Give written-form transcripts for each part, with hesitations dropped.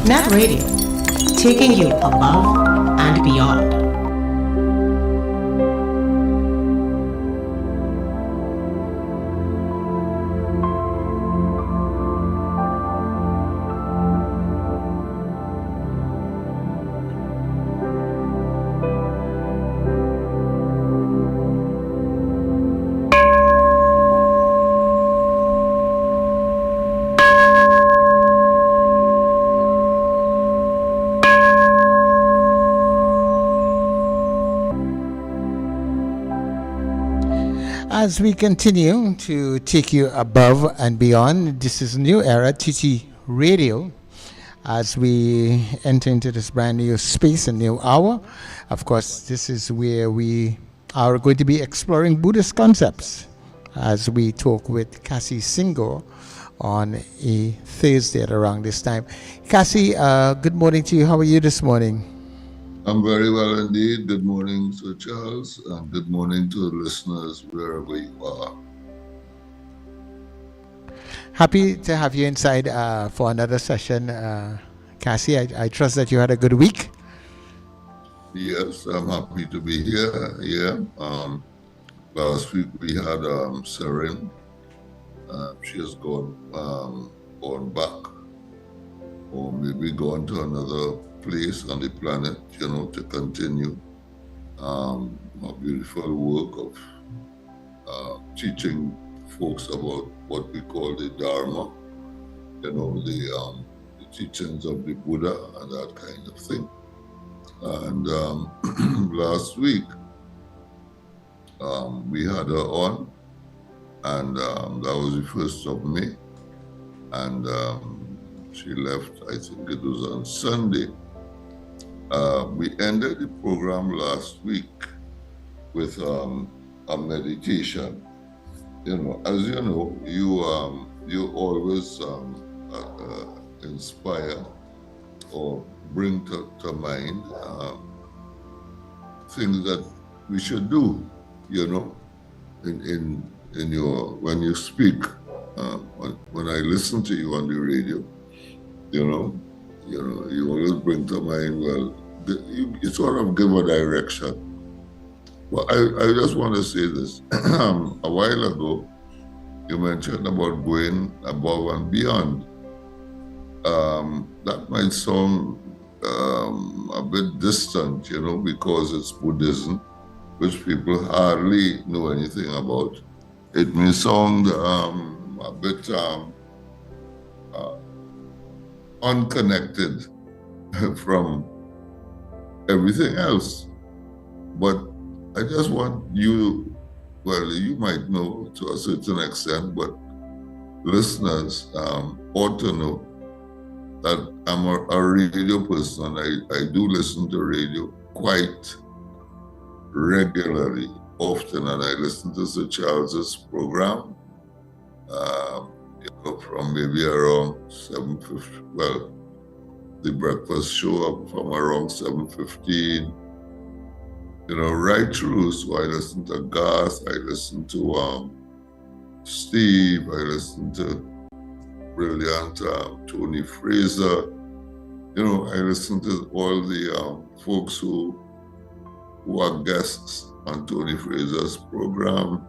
Net Radio, taking you above and beyond. As we continue to take you above and beyond, this is a new era, TT Radio, as we enter into this brand new space, a new hour. Of course, this is where we are going to be exploring Buddhist concepts as we talk with Cassie Singo on a Thursday at around this time. Cassie, good morning to you. How are you this morning? I'm very well indeed. Good morning, Sir Charles, and good morning to the listeners wherever you are. Happy to have you inside for another session. Cassie, I trust that you had a good week. Yes, I'm happy to be here. Yeah. Last week we had Serene. She has gone back, or maybe gone to another place on the planet, to continue a beautiful work of teaching folks about what we call the Dharma, the teachings of the Buddha and that kind of thing. And last week we had her on, and that was the 1st of May, and she left, I think it was on Sunday. We ended the program last week with a meditation. As you know, you always inspire or bring to mind things that we should do. In your when you speak, when I listen to you on the radio, you always bring to mind, well, you sort of give a direction. Well, I just want to say this. A while ago, you mentioned about going above and beyond. That might sound a bit distant, because it's Buddhism, which people hardly know anything about. It may sound a bit unconnected from everything else. But I just want you, well, you might know to a certain extent, but listeners ought to know that I'm a radio person. I do listen to radio quite regularly, often, and I listen to Sir Charles's program from maybe around 7:50. Well, the breakfast show up from around 7:15. Right through. So I listen to Garth, I listen to Steve, I listen to brilliant Tony Fraser. I listen to all the folks who are guests on Tony Fraser's program,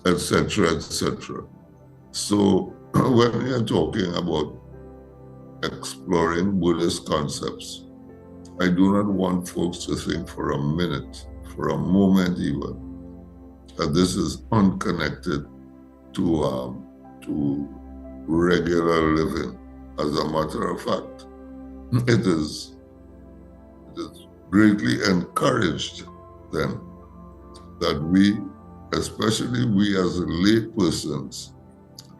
etc., etc. So when we are talking about exploring Buddhist concepts, I do not want folks to think for a minute, for a moment even, that this is unconnected to regular living. As a matter of fact, it is greatly encouraged then that we, especially we as lay persons,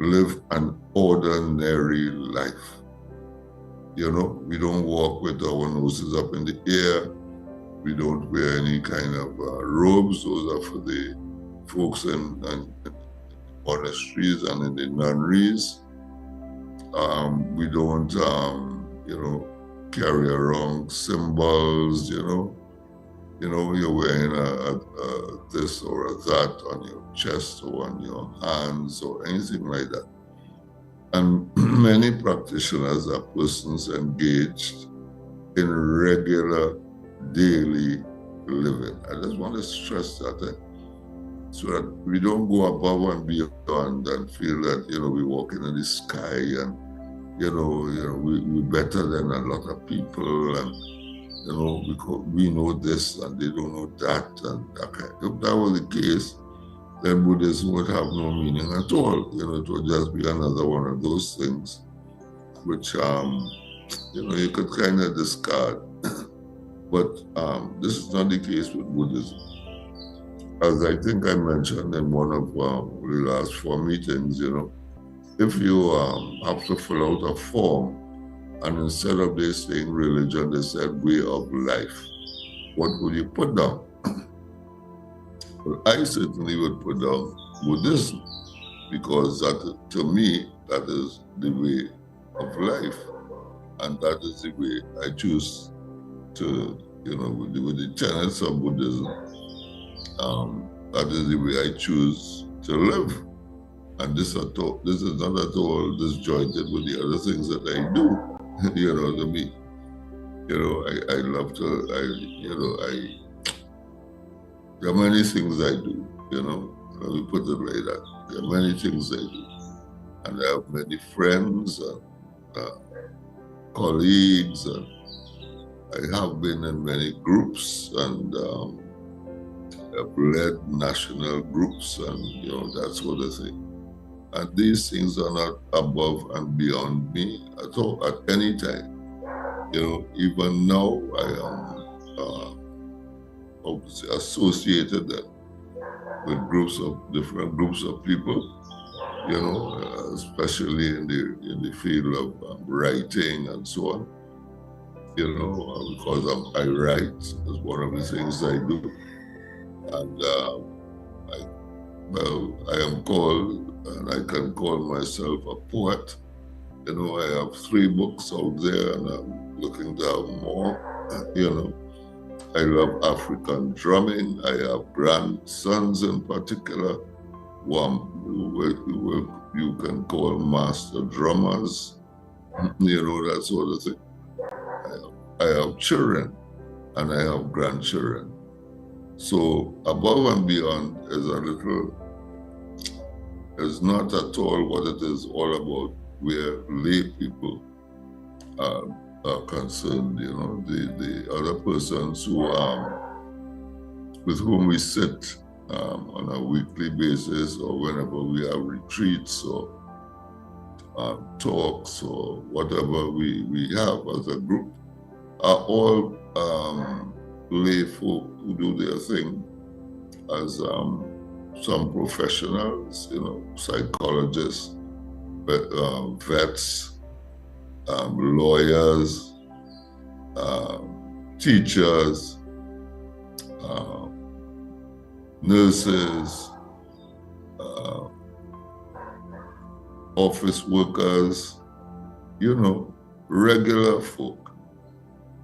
live an ordinary life. We don't walk with our noses up in the air. We don't wear any kind of robes. Those are for the folks in monasteries and in the nunneries. We don't, carry around symbols, you're wearing a this or a that on your chest or on your hands or anything like that. And many practitioners are persons engaged in regular daily living. I just want to stress that so that we don't go above and beyond and feel that, we're walking in the sky and, we're better than a lot of people and, because we know this and they don't know that. And if that was the case, then Buddhism would have no meaning at all. It would just be another one of those things which, you could kind of discard. But this is not the case with Buddhism. As I think I mentioned in one of the last 4 meetings, if you have to fill out a form, and instead of they saying religion, they said way of life, what would you put down? Well, I certainly would put down Buddhism, because that, to me, that is the way of life, and that is the way I choose to, with the tenets of Buddhism, that is the way I choose to live. And this is not at all disjointed with the other things that I do. To me, I love to, there are many things I do, let me put it like that. There are many things I do. And I have many friends and colleagues, and I have been in many groups, and I've led national groups and, that sort of thing. And these things are not above and beyond me at all, at any time. Even now I am associated with different groups of people, especially in the field of writing and so on, because I write is one of the things I do. And I am called, and I can call myself a poet. I have 3 books out there, and I'm looking to have more. I love African drumming. I have grandsons in particular, who you can call master drummers, that sort of thing. I have children, and I have grandchildren. So above and beyond is not at all what it is all about, where lay people are concerned. The other persons with whom we sit on a weekly basis, or whenever we have retreats or talks or whatever we have as a group, are all lay folk who do their thing as some professionals, psychologists, vets, lawyers, teachers, nurses, office workers, regular folk.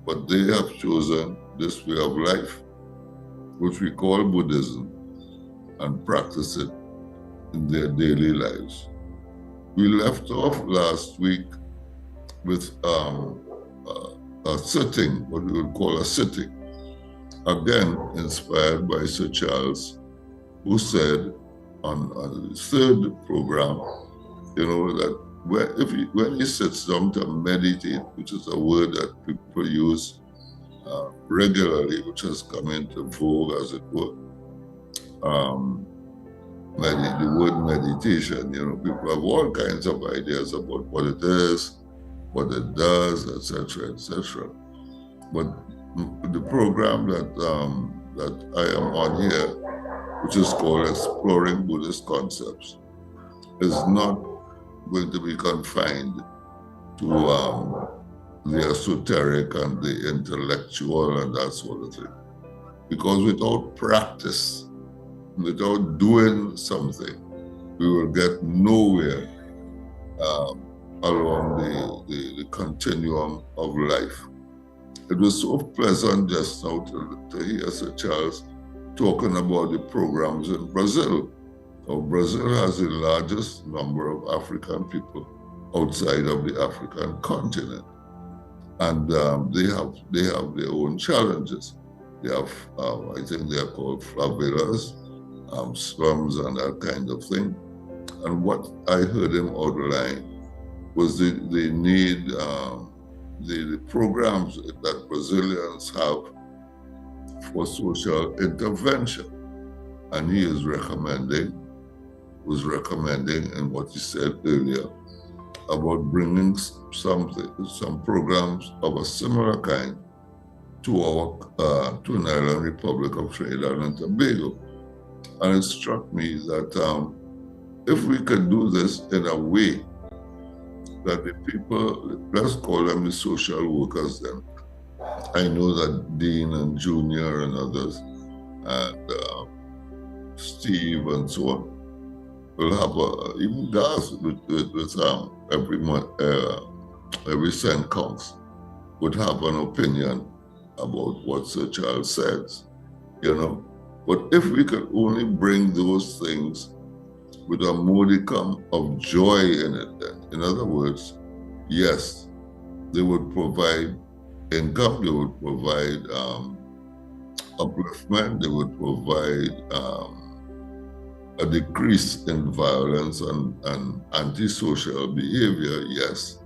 But they have chosen this way of life, which we call Buddhism, and practice it in their daily lives. We left off last week with a sitting, what we would call a sitting, again inspired by Sir Charles, who said on the 3rd program, that when he sits down to meditate, which is a word that people use regularly, which has come into vogue, as it were, the word meditation, people have all kinds of ideas about what it is, what it does, etc., etc. But the program that I am on here, which is called Exploring Buddhist Concepts, is not going to be confined to the esoteric and the intellectual and that sort of thing. Because without practice, without doing something, we will get nowhere along the continuum of life. It was so pleasant just now to hear Sir Charles talking about the programs in Brazil. Brazil has the largest number of African people outside of the African continent. And they have their own challenges. They have, I think they are called favelas, slums and that kind of thing. And what I heard him outline was the need, the programs that Brazilians have for social intervention. And he was recommending in what he said earlier about bringing some programs of a similar kind to our to an island Republic of Trinidad and Tobago. And it struck me that if we could do this in a way that the people, let's call them the social workers then. I know that Dean and Junior and others and Steve and so on will have even Gas with every month, every cent counts, would have an opinion about what Sir Charles says, you know. But if we could only bring those things with a modicum of joy in it, then, in other words, yes, they would provide income, they would provide upliftment, they would provide a decrease in violence and antisocial behavior, yes.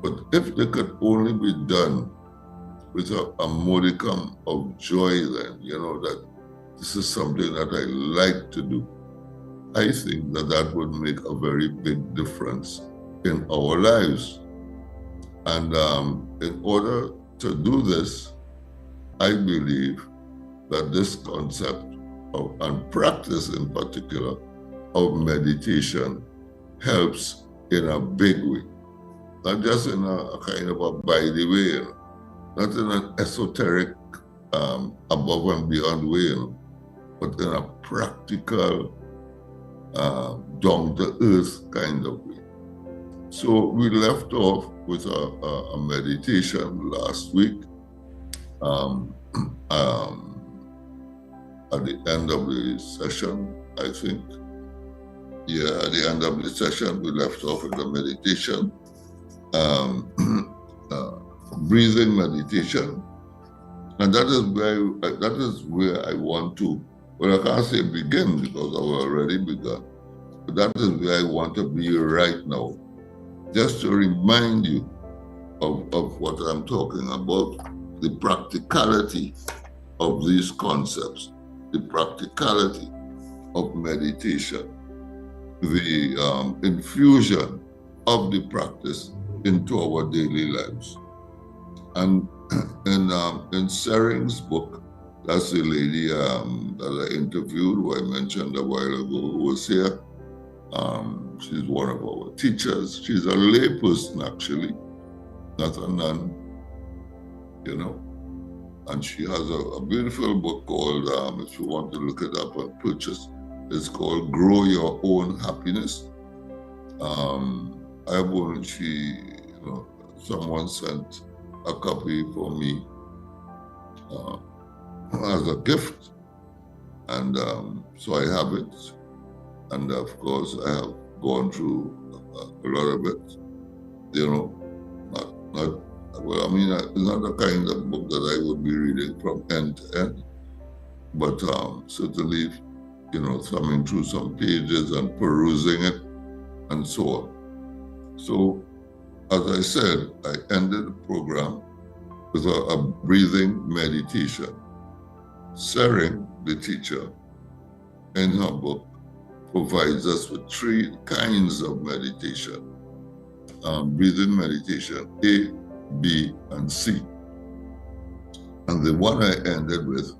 But if they could only be done with a modicum of joy, then, you know, that this is something that I like to do, I think that would make a very big difference in our lives. And in order to do this, I believe that this concept and practice in particular of meditation helps in a big way, not just in a kind of a by the way, you know, not in an esoteric above and beyond way, you know, but in a practical down to earth kind of way. So we left off with a meditation last week. At the end of the session, I think. Yeah, at the end of the session, we left off with a meditation, breathing meditation. And that is where I want to, well, I can't say begin because I've already begun, but that is where I want to be right now, just to remind you of what I'm talking about, the practicality of these concepts, the practicality of meditation, the infusion of the practice into our daily lives. And in Sering's book, that's the lady that I interviewed, who I mentioned a while ago, who was here. She's one of our teachers. She's a lay person, actually, not a nun, you know. And she has a beautiful book called, if you want to look it up and purchase, it's called Grow Your Own Happiness. Someone sent a copy for me as a gift. And so I have it. And of course, I have gone through a lot of it, you know, well, I mean, it's not the kind of book that I would be reading from end to end, but certainly, you know, thumbing through some pages and perusing it and so on. So, as I said, I ended the program with a breathing meditation. Sering, the teacher, in her book, provides us with 3 kinds of meditation. Breathing meditation, A, B, and C. And the one I ended with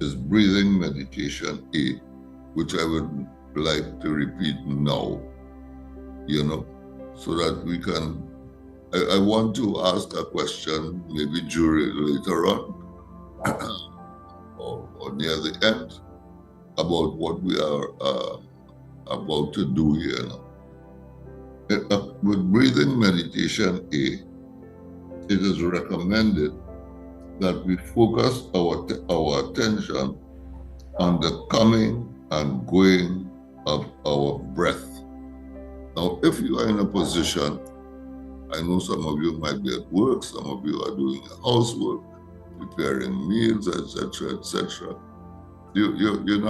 is breathing meditation A, which I would like to repeat now, you know, so that we can, I want to ask a question maybe later on or near the end about what we are about to do here now. With breathing meditation A, it is recommended that we focus our attention on the coming and going of our breath. Now, if you are in a position, I know some of you might be at work, some of you are doing housework, preparing meals, etc., etc. You're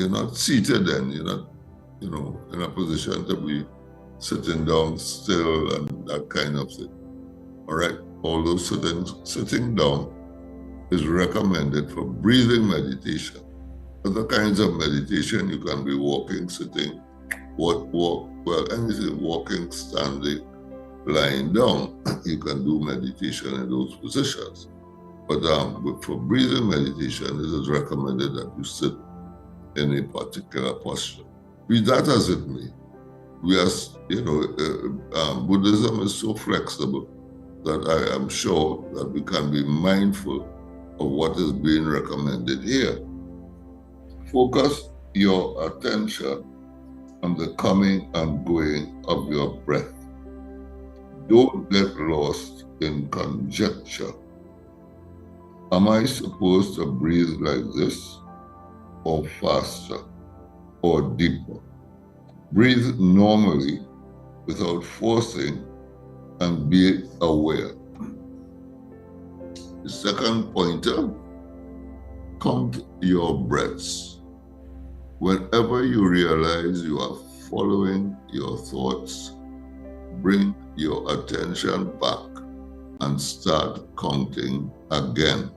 not seated, and you're not, in a position to be sitting down still and that kind of thing. All right. Although sitting down is recommended for breathing meditation. Other kinds of meditation, you can be walking, sitting, anything, walking, standing, lying down. You can do meditation in those positions. But for breathing meditation, it is recommended that you sit in a particular posture. Be that as it may, Buddhism is so flexible that I am sure that we can be mindful of what is being recommended here. Focus your attention on the coming and going of your breath. Don't get lost in conjecture. Am I supposed to breathe like this, or faster, or deeper? Breathe normally without forcing and be aware. The second pointer, count your breaths. Whenever you realize you are following your thoughts, bring your attention back and start counting again.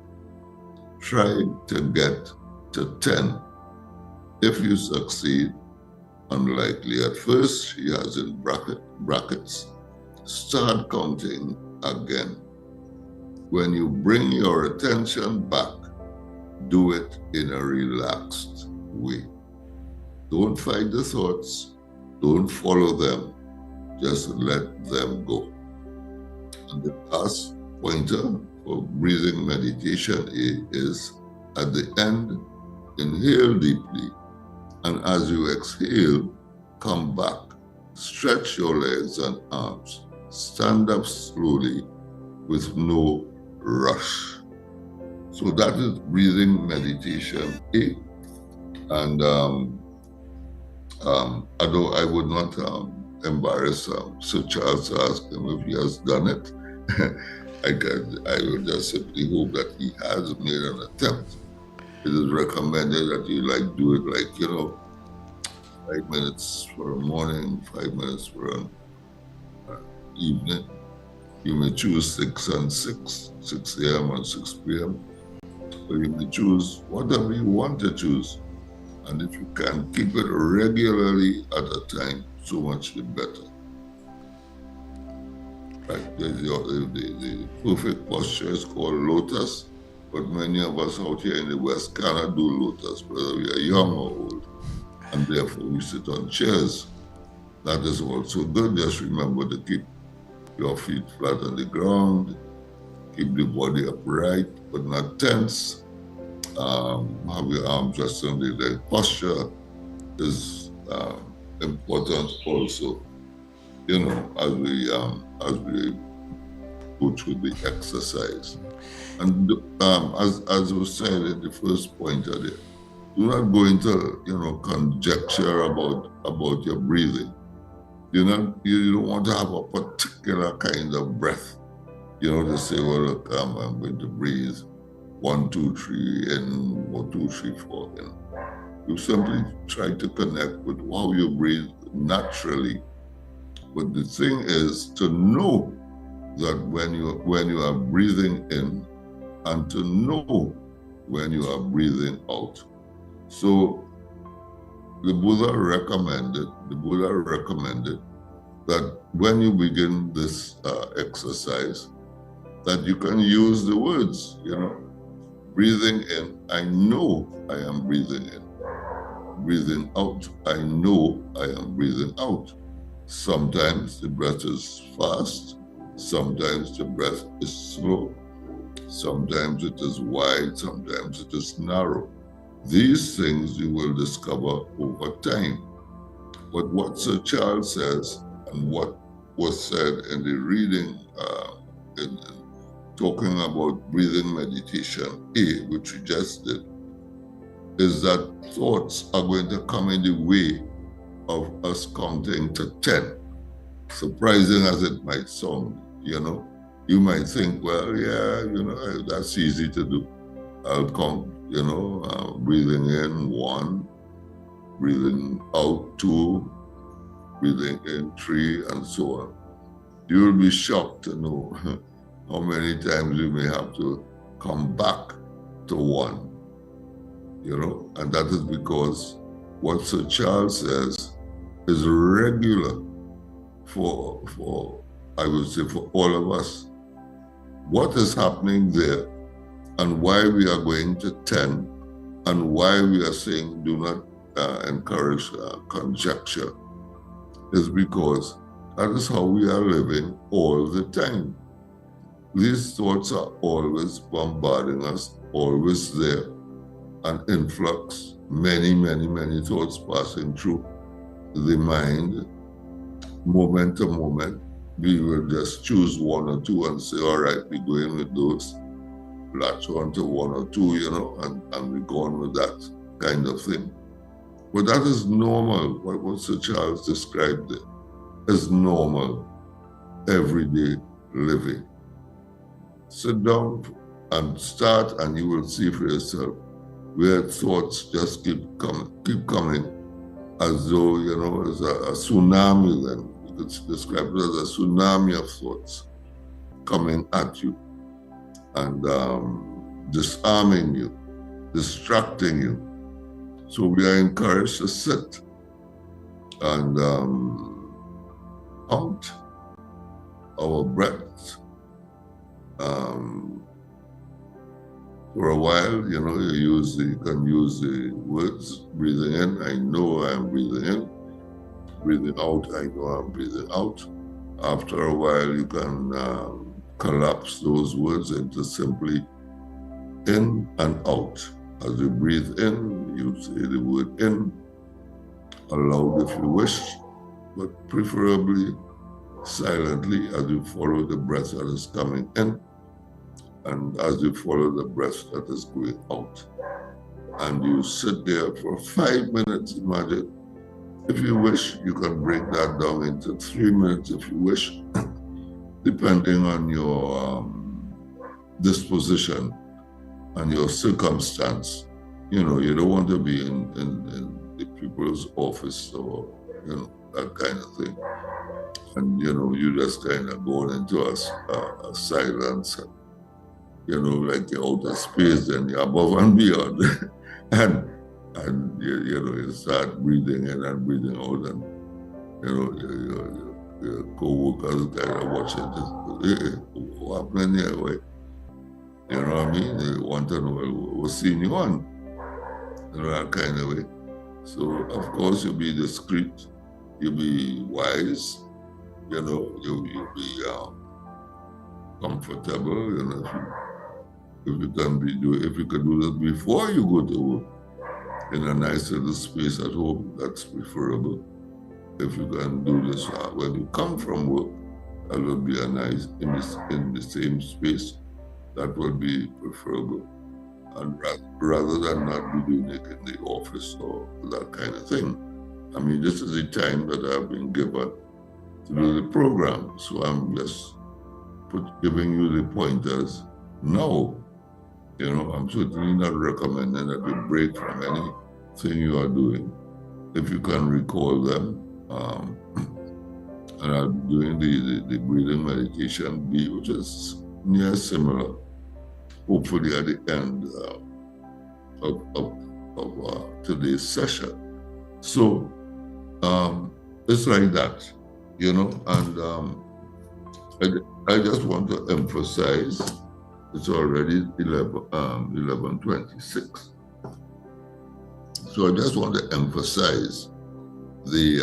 Try to get to 10. If you succeed, unlikely at first, she has in brackets, start counting again. When you bring your attention back, do it in a relaxed way. Don't fight the thoughts, don't follow them, just let them go. And the last pointer for breathing meditation is, at the end, inhale deeply, and as you exhale, come back. Stretch your legs and arms. Stand up slowly with no rush. So that is breathing meditation A. And although I would not embarrass Sir Charles to ask him if he has done it, I would just simply hope that he has made an attempt. It is recommended that you do it 5 minutes for a morning, 5 minutes for an evening. You may choose 6 and 6 a.m. and 6 p.m. Or you may choose whatever you want to choose. And if you can keep it regularly at a time, so much the better. Right? The perfect posture is called lotus, but many of us out here in the West cannot do lotus, whether we are young or old, and therefore we sit on chairs. That is also good. Just remember to keep your feet flat on the ground, keep the body upright, but not tense. Have your arms just on the leg. Posture is important also, as we go through the exercise. And as was said in the first pointer there, do not go into conjecture about your breathing. You don't want to have a particular kind of breath. To say, well, look, I'm going to breathe 1, 2, 3 in, 1, 2, 3, 4 in. You simply try to connect with how you breathe naturally. But the thing is to know that when you are breathing in, and to know when you are breathing out. So the Buddha recommended that when you begin this exercise, that you can use the words, breathing in, I know I am breathing in. Breathing out, I know I am breathing out. Sometimes the breath is fast, sometimes the breath is slow, sometimes it is wide, sometimes it is narrow. These things you will discover over time. But what Sir Charles says, and what was said in the reading, in talking about breathing meditation A, which we just did, is that thoughts are going to come in the way of us counting to 10. Surprising as it might sound, you might think, well, yeah, that's easy to do. I'll count, breathing in 1, breathing out 2, breathing in 3, and so on. You will be shocked to know how many times you may have to come back to 1, and that is because what Sir Charles says is regular for I would say for all of us. What is happening there and why we are going to 10 and why we are saying do not encourage conjecture is because that is how we are living all the time. These thoughts are always bombarding us, always there, an influx, many, many, many thoughts passing through the mind, moment to moment. We will just choose 1 or 2 and say, all right, we're going with those, latch on to 1 or 2, and we go on with that kind of thing. But that is normal. What Sir Charles described there is normal, everyday living. Sit down and start, and you will see for yourself where thoughts just keep coming, as though, it's a tsunami then. You could describe it as a tsunami of thoughts coming at you and disarming you, distracting you. So we are encouraged to sit and count our breath. For a while, you can use the words, breathing in, I know I'm breathing in. Breathing out, I know I'm breathing out. After a while, you can collapse those words into simply in and out. As you breathe in, you say the word in, aloud if you wish, but preferably silently as you follow the breath that is coming in and as you follow the breath that is going out. And you sit there for 5 minutes, imagine. If you wish, you can break that down into 3 minutes if you wish, depending on your disposition and your circumstance. You don't want to be in the people's office or, that kind of thing. And, you just kind of going into a silence, and, like you're out of space and you're above and beyond. and you start breathing in and breathing out, and, your co-workers kind of watching this. Hey, what happened here? Wait. You know what I mean? They want to know what's seeing you on. That kind of way. So, of course, you'll be discreet, you'll be wise, you'll be comfortable, if you can do this before you go to work, in a nice little space at home, that's preferable. If you can do this when you come from work, that will be a nice, in the same space, that will be preferable. And rather than not be doing it in the office or that kind of thing. I mean, this is the time that I've been given to do the program. So I'm just giving you the pointers now. I'm certainly not recommending that you break from anything you are doing. If you can recall them, and I'll be doing the breathing meditation B, which is near similar, hopefully at the end of today's session. So it's like that, and I just want to emphasize, it's already 11:26. So I just want to emphasize the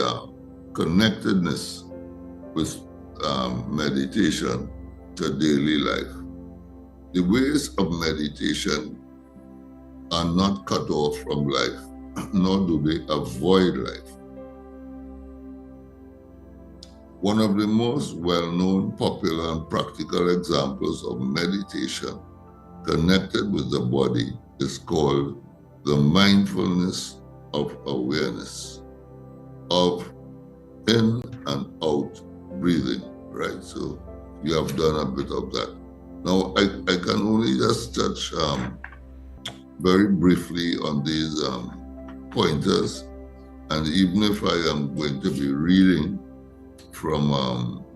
connectedness with meditation to daily life. The ways of meditation are not cut off from life, nor do they avoid life. One of the most well-known, popular, and practical examples of meditation connected with the body is called the mindfulness of awareness. of in and out breathing, right? So you have done a bit of that. Now, I can only just touch very briefly on these pointers. And even if I am going to be reading from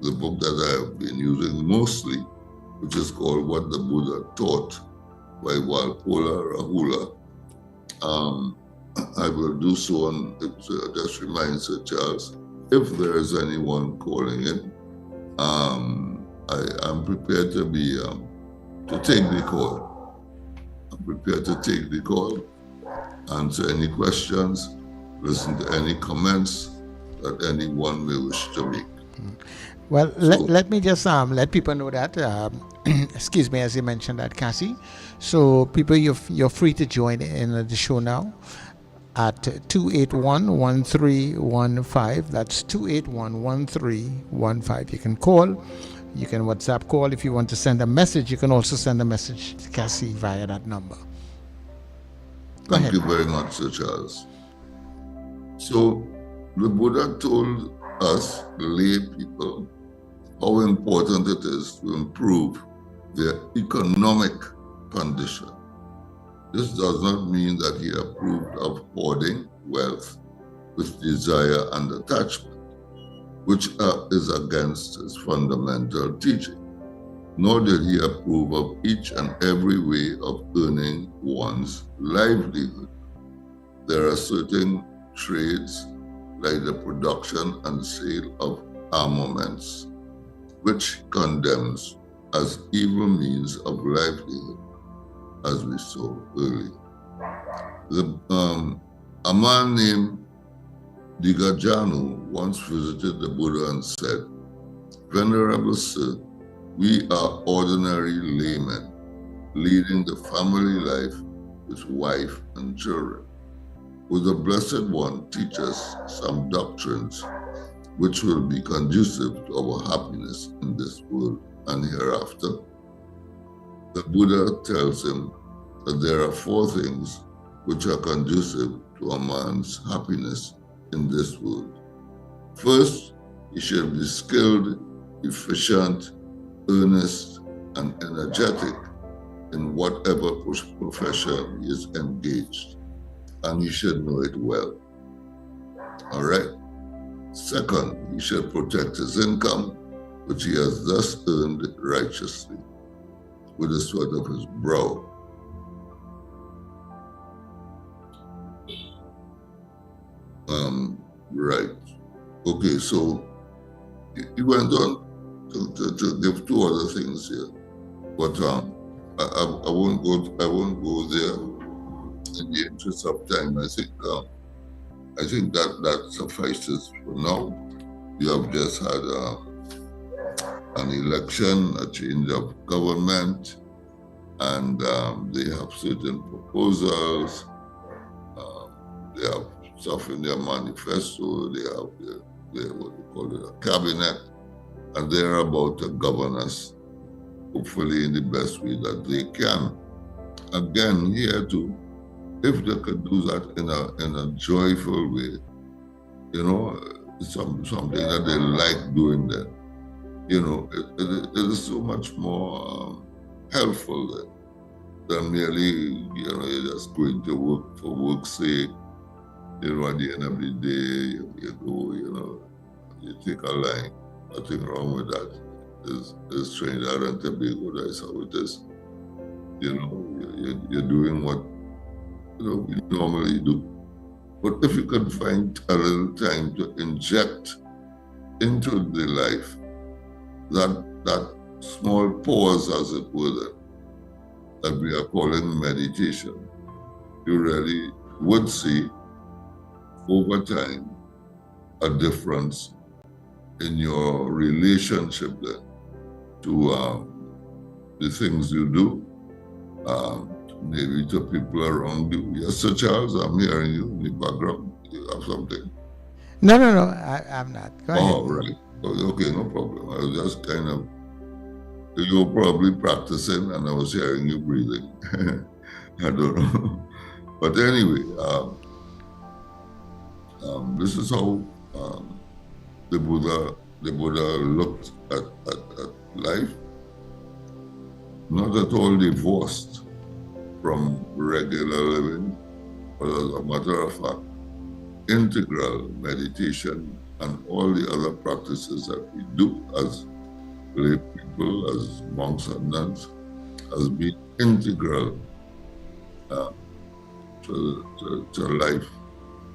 the book that I have been using mostly, which is called What the Buddha Taught by Walpola Rahula, I will do so, and it just reminds Sir Charles, if there is anyone calling in, I am prepared to be to take the call. I'm prepared to take the call, answer any questions, listen to any comments that anyone may wish to make. Well, let me just let people know that, excuse me, as you mentioned that, Cassie. So people, you're free to join in the show now at 281-1315. That's 281-1315. You can call. You can WhatsApp call. If you want to send a message, you can also send a message to Cassie via that number. Go ahead. Thank you very much, Sir Charles. So the Buddha told us, the lay people, how important it is to improve their economic condition. This does not mean that he approved of hoarding wealth with desire and attachment, which is against his fundamental teaching. Nor did he approve of each and every way of earning one's livelihood. There are certain trades, like the production and sale of armaments, which condemns as evil means of livelihood, as we saw earlier. A man named Digajanu once visited the Buddha and said, "Venerable Sir, we are ordinary laymen, leading the family life with wife and children. Will the Blessed One teach us some doctrines which will be conducive to our happiness in this world and hereafter?" The Buddha tells him that there are 4 things which are conducive to a man's happiness in this world. First, he should be skilled, efficient, earnest, and energetic in whatever profession he is engaged, and he should know it well. All right? Second, he should protect his income, which he has thus earned righteously, with the sweat of his brow. Right. Okay, so he went on to give 2 other things here, but I won't go there in the interest of time. I think that suffices for now. You have just had an election, a change of government, and they have certain proposals. They have stuff in their manifesto. They have their what we call it, a cabinet, and they're about to govern us, hopefully in the best way that they can. Again, here too, if they could do that in a joyful way, you know, something that they like doing then, you know, it is so much more helpful than merely, you know, you're just going to work for work's sake. You know, at the end of the day, you go, you know, you take a line. Nothing wrong with that. It's Trinidad and Tobago, that's how it is. You know, you're doing what, you know, we normally do. But if you can find a little time to inject into the life that small pause, as it were, that we are calling meditation, you really would see over time a difference in your relationship then to the things you do, maybe to people around you. Yes, Sir Charles, I'm hearing you in the background. You have something? No, I'm not. Go ahead. Oh, right. Okay, no problem. I was just kind of, you were probably practicing and I was hearing you breathing. I don't know. But anyway, this is how the Buddha looked at life not at all divorced from regular living, but as a matter of fact, integral meditation and all the other practices that we do as lay people, as monks and nuns, has been integral to life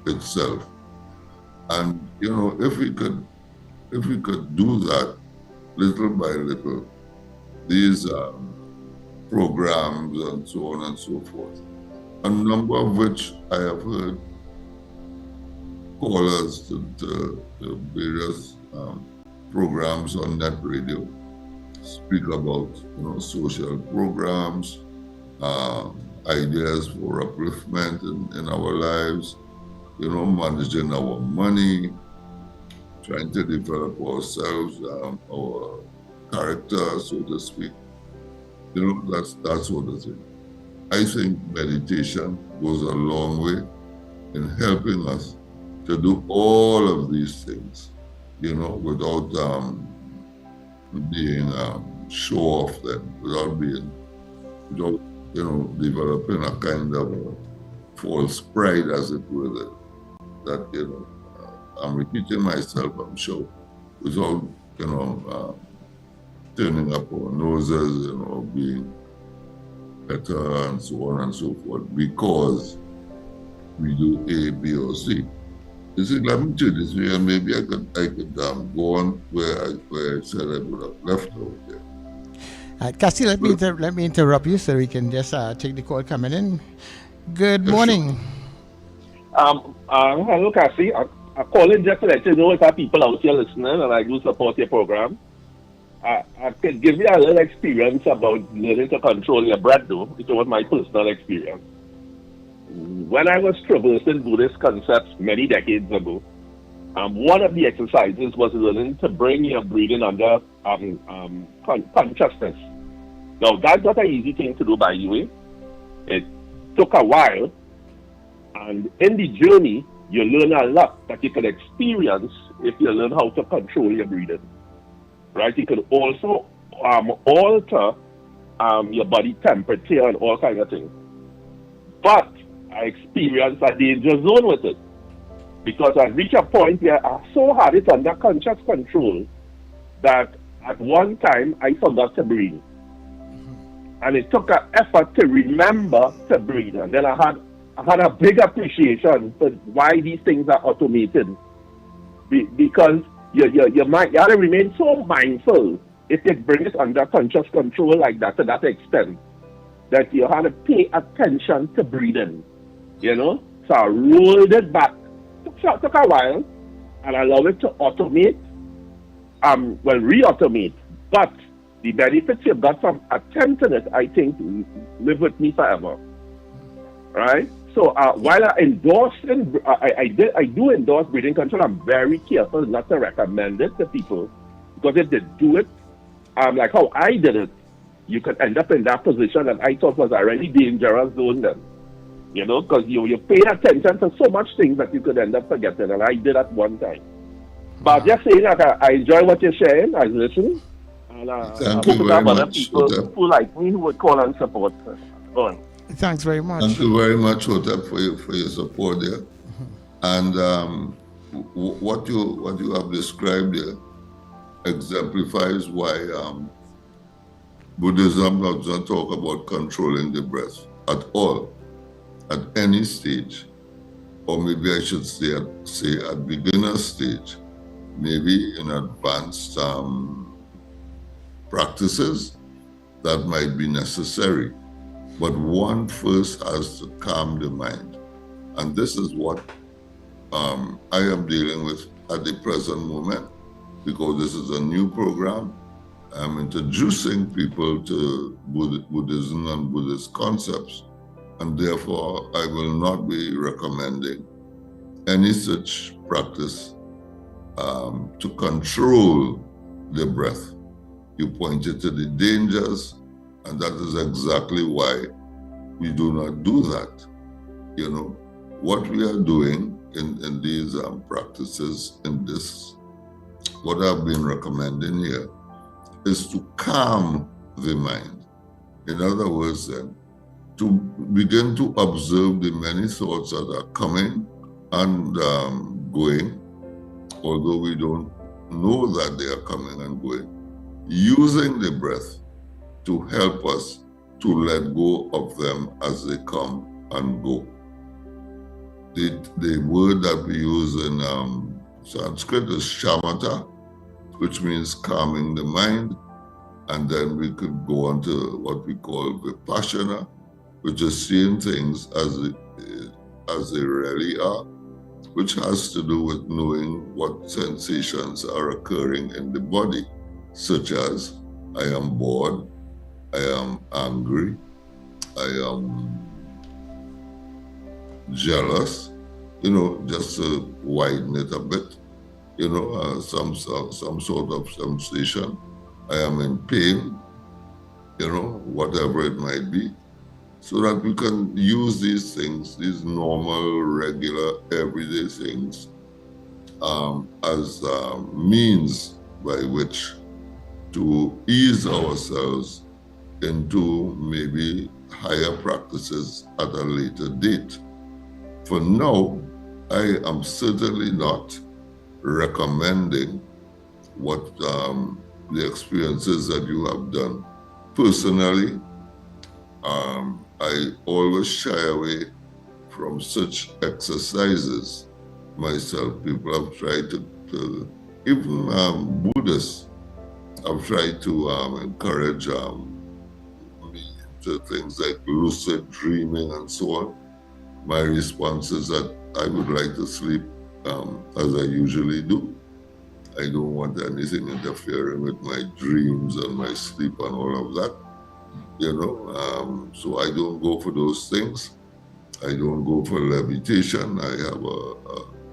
itself. And if we could do that little by little, these programs and so on and so forth, a number of which I have heard callers to various programs on net radio speak about social programs, ideas for upliftment in our lives, managing our money, trying to develop ourselves, our character, so to speak. That's what it is. I think meditation goes a long way in helping us to do all of these things, without being show off them, without developing a kind of a false pride, as it were, that I'm repeating myself, I'm sure, without turning up our noses, being better and so on and so forth, because we do A, B, or C. You see, let me do this way, and maybe I could go on where I said I would have left over there. Cassie, let me interrupt you so we can just take the call coming in. Good morning. Hello, Cassie. I'm calling just to let you know if there are people out here listening, and I do support your program. I can give you a little experience about learning to control your breath, though. It was my personal experience. When I was traversing Buddhist concepts many decades ago, one of the exercises was learning to bring your breathing under consciousness. Now, that's not an easy thing to do, by the way. It took a while, and in the journey, you learn a lot that you can experience if you learn how to control your breathing. Right? You can also alter your body temperature and all kinds of things. But I experienced a danger zone with it, because I reached a point where I so had it under conscious control that at one time I forgot to breathe. And it took an effort to remember to breathe. And then I had a big appreciation for why these things are automated. Because you might have to remain so mindful if you bring it under conscious control like that, to that extent, that you have to pay attention to breathing. So I rolled it back. Took a while, and I allowed it to automate, re-automate. But the benefits you got from attempting it, I think, live with me forever. Right? So while I endorse I do endorse breathing control, I'm very careful not to recommend it to people, because if they do it, like how I did it, you could end up in that position that I thought was a really dangerous zone then. Because you pay attention to so much things that you could end up forgetting, and I did at one time. But I'm just saying, I enjoy what you're sharing, I listen, and I hope to have other people who like me who would call and support. Go on. Thanks very much. Thank you very much, Hunte, for your support there. And what you have described here exemplifies why Buddhism does not talk about controlling the breath at all, at any stage, or maybe I should say at beginner stage, maybe in advanced practices that might be necessary. But one first has to calm the mind. And this is what I am dealing with at the present moment, because this is a new program. I'm introducing people to Buddhism and Buddhist concepts, and therefore I will not be recommending any such practice to control the breath. You pointed to the dangers, and that is exactly why we do not do that. What we are doing in these practices, in this, what I've been recommending here, is to calm the mind. In other words, then, to begin to observe the many thoughts that are coming and going, although we don't know that they are coming and going, using the breath to help us to let go of them as they come and go. The word that we use in Sanskrit is shamatha, which means calming the mind. And then we could go on to what we call vipassana, which is seeing things as they really are, which has to do with knowing what sensations are occurring in the body, such as I am bored, I am angry, I am jealous, just to widen it a bit, some sort of sensation. I am in pain, whatever it might be, so that we can use these things, these normal, regular, everyday things, as means by which to ease ourselves into maybe higher practices at a later date. For now, I am certainly not recommending what the experiences that you have done. Personally, I always shy away from such exercises myself. People have tried to even Buddhists have tried to encourage me to things like lucid dreaming and so on. My response is that I would like to sleep as I usually do. I don't want anything interfering with my dreams and my sleep and all of that, so I don't go for those things. I don't go for levitation. I have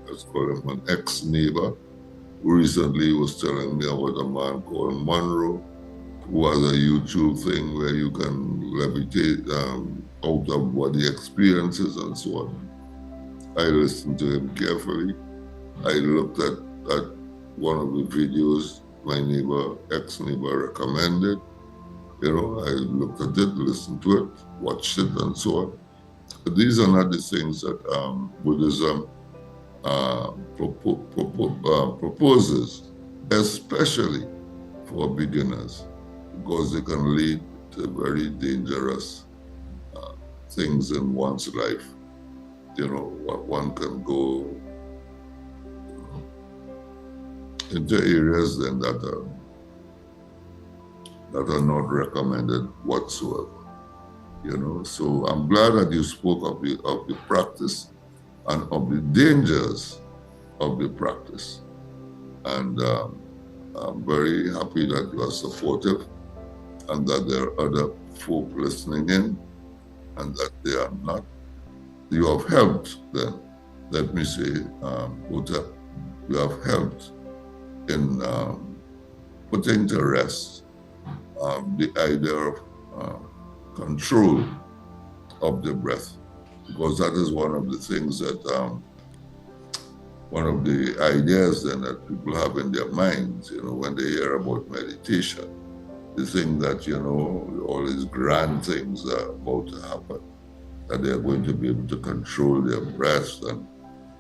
let's call him an ex-neighbor who recently was telling me about a man called Monroe, who has a YouTube thing where you can levitate out of body experiences and so on. I listened to him carefully. I looked at one of the videos my ex-neighbor recommended. I looked at it, listened to it, watched it, and so on. But these are not the things that Buddhism proposes, especially for beginners, because they can lead to very dangerous things in one's life. One can go into areas then that are not recommended whatsoever. So I'm glad that you spoke of the practice and of the dangers of the practice. And I'm very happy that you are supportive and that there are other folk listening in and that they are not. You have helped then, let me say, Hunte, you have helped in putting to rest the idea of control of the breath, because that is one of the things that, one of the ideas then that people have in their minds, when they hear about meditation. They think that, all these grand things are about to happen, that they are going to be able to control their breath and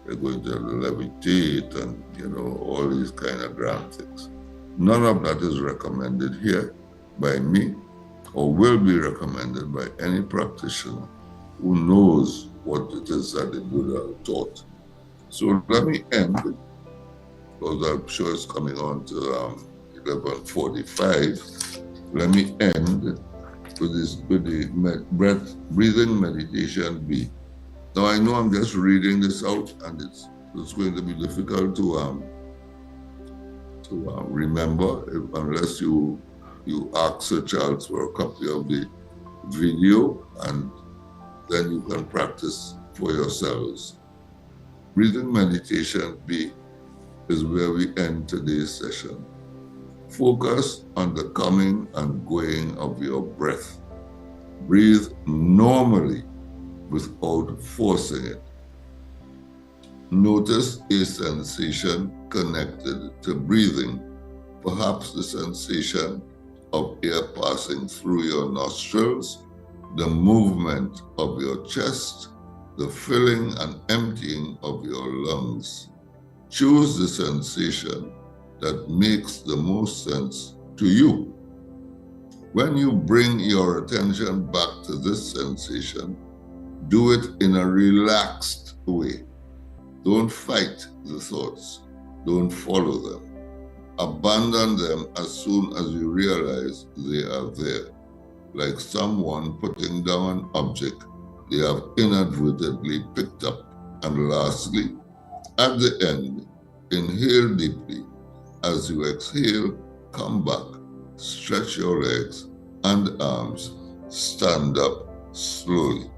they're going to levitate and, all these kind of grand things. None of that is recommended here by me or will be recommended by any practitioner who knows what it is that the Buddha taught. So let me end, because I'm sure it's coming on to 11:45. Let me end with the breathing meditation B. Now I know I'm just reading this out, and it's going to be difficult to remember unless you ask Sir Charles for a copy of the video, and then you can practice for yourselves. Breathing meditation B is where we end today's session. Focus on the coming and going of your breath. Breathe normally without forcing it. Notice a sensation connected to breathing, perhaps the sensation of air passing through your nostrils, the movement of your chest, the filling and emptying of your lungs. Choose the sensation that makes the most sense to you. When you bring your attention back to this sensation, do it in a relaxed way. Don't fight the thoughts. Don't follow them. Abandon them as soon as you realize they are there, like someone putting down an object they have inadvertently picked up. And lastly, at the end, inhale deeply. As you exhale, come back, stretch your legs and arms, stand up slowly.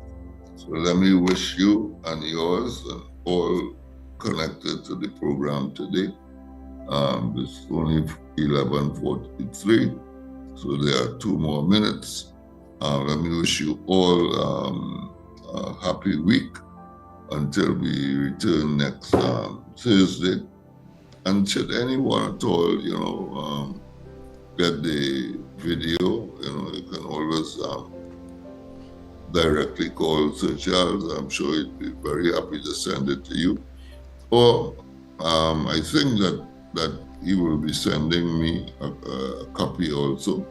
So let me wish you and yours and all connected to the program today. It's only 11:43, so there are 2 more minutes. Let me wish you all a happy week until we return next Thursday. And should anyone at all, get the video, you can always directly call Sir Charles. I'm sure he'd be very happy to send it to you. Or I think that he will be sending me a copy also.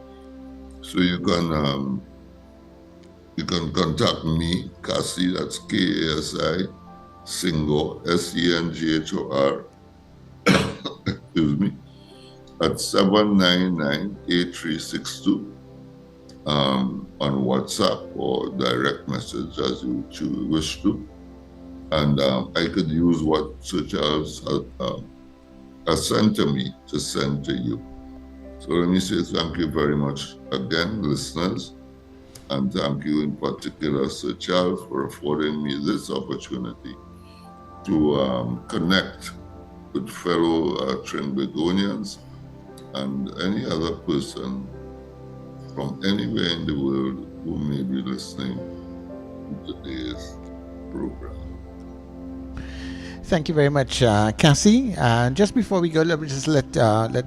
So you can contact me, Cassie, that's Kasi, Senghor, Senghor, excuse me, at 799-8362 on WhatsApp or direct message as you wish to. And I could use what Sir Charles has sent to me to send to you. So let me say thank you very much again, listeners. And thank you in particular, Sir Charles, for affording me this opportunity to connect with fellow Trinbagonians and any other person from anywhere in the world who may be listening to today's program. Thank you very much, Cassie. Just before we go, let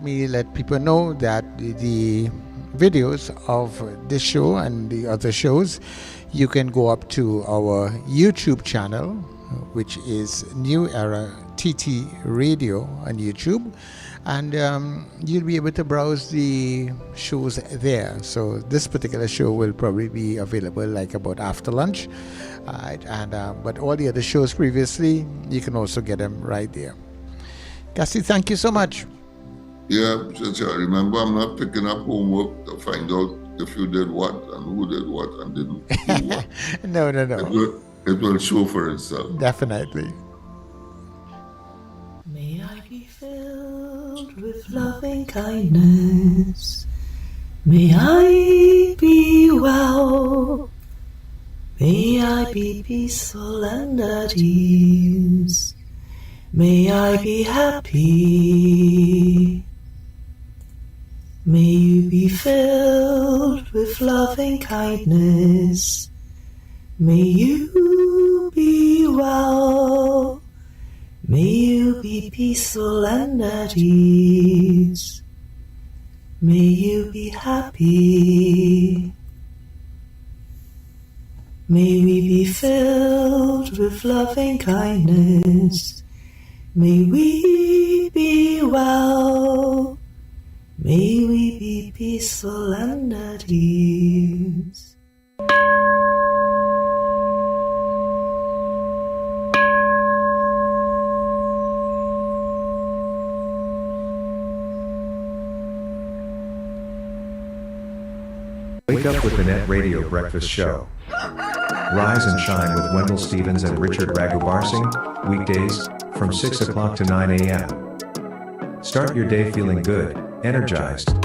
me let people know that the videos of this show and the other shows, you can go up to our YouTube channel, which is New Era TT Radio on YouTube, and you'll be able to browse the shows there. So this particular show will probably be available like about after lunch, but all the other shows previously, you can also get them right there. Cassie, thank you so much. Yeah, remember, I'm not picking up homework to find out if you did what and who did what and didn't do what. No. It will show for itself. Definitely. May I be filled with loving kindness. May I be well. May I be peaceful and at ease. May I be happy. May you be filled with loving kindness. May you be well. May you be peaceful and at ease. May you be happy. May we be filled with loving kindness. May we be well. May we be peaceful and at ease. Wake up with the Net Radio Breakfast Show. Rise and shine with Wendell Stevens and Richard Raghubarsing, weekdays, from 6 o'clock to 9 a.m. Start your day feeling good, energized,